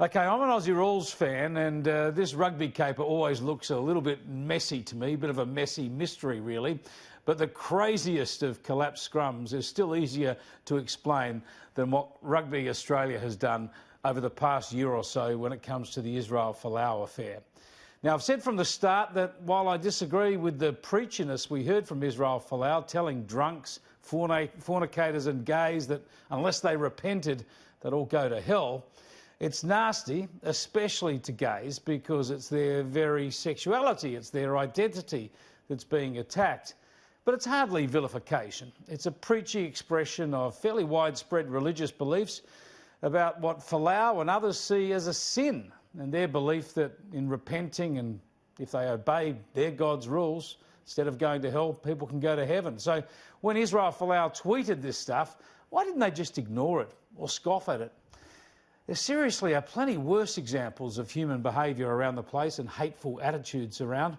OK, I'm an Aussie Rules fan, and this rugby caper always looks a little bit messy to me, a bit of a messy mystery, really. But the craziest of collapsed scrums is still easier to explain than what Rugby Australia has done over the past year or so when it comes to the Israel Folau affair. Now, I've said from the start that while I disagree with the preachiness we heard from Israel Folau telling drunks, fornicators and gays that unless they repented, they'd all go to hell, it's nasty, especially to gays, because it's their very sexuality, it's their identity that's being attacked. But it's hardly vilification. It's a preachy expression of fairly widespread religious beliefs about what Folau and others see as a sin, and their belief that in repenting and if they obey their God's rules, instead of going to hell, people can go to heaven. So when Israel Folau tweeted this stuff, why didn't they just ignore it or scoff at it? There seriously are plenty worse examples of human behaviour around the place and hateful attitudes around,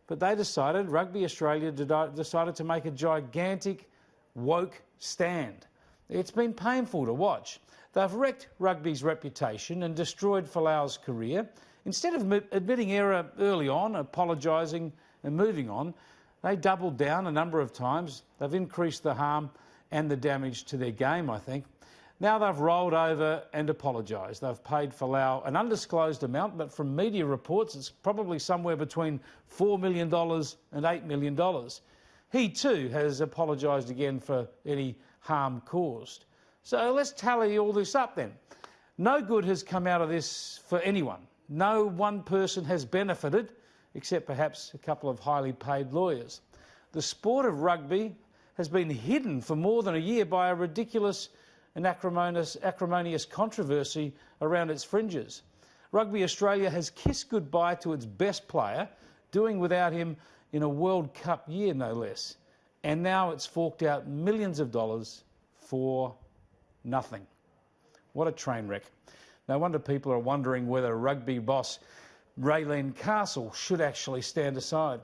but they decided, Rugby Australia decided to make a gigantic woke stand. It's been painful to watch. They've wrecked rugby's reputation and destroyed Folau's career. Instead of admitting error early on, apologising and moving on, they doubled down a number of times. They've increased the harm and the damage to their game, I think. Now they've rolled over and apologised. They've paid Folau an undisclosed amount, but from media reports it's probably somewhere between $4 million and $8 million. He too has apologised again for any harm caused. So let's tally all this up then. No good has come out of this for anyone. No one person has benefited, except perhaps a couple of highly paid lawyers. The sport of rugby has been hidden for more than a year by a ridiculous and acrimonious controversy around its fringes. Rugby Australia has kissed goodbye to its best player, doing without him in a World Cup year, no less. And now it's forked out millions of dollars for nothing. What a train wreck. No wonder people are wondering whether rugby boss Raylene Castle should actually stand aside.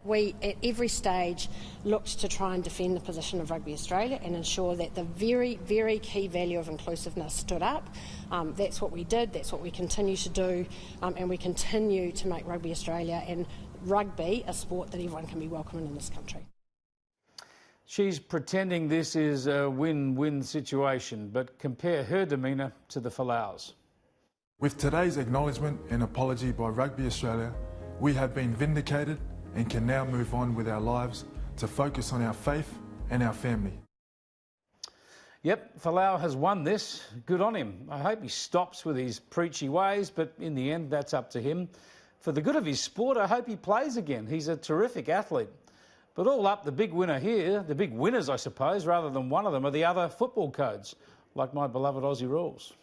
We, at every stage, looked to try and defend the position of Rugby Australia and ensure that the very, very key value of inclusiveness stood up. That's what we did, that's what we continue to do, and we continue to make Rugby Australia and rugby a sport that everyone can be welcome in this country. She's pretending this is a win-win situation, but compare her demeanour to the Folau's. With today's acknowledgement and apology by Rugby Australia, we have been vindicated and can now move on with our lives to focus on our faith and our family. Yep, Folau has won this. Good on him. I hope he stops with his preachy ways, but in the end, that's up to him. For the good of his sport, I hope he plays again. He's a terrific athlete. But all up, the big winner here, the big winners, I suppose, rather than one of them, are the other football codes, like my beloved Aussie Rules.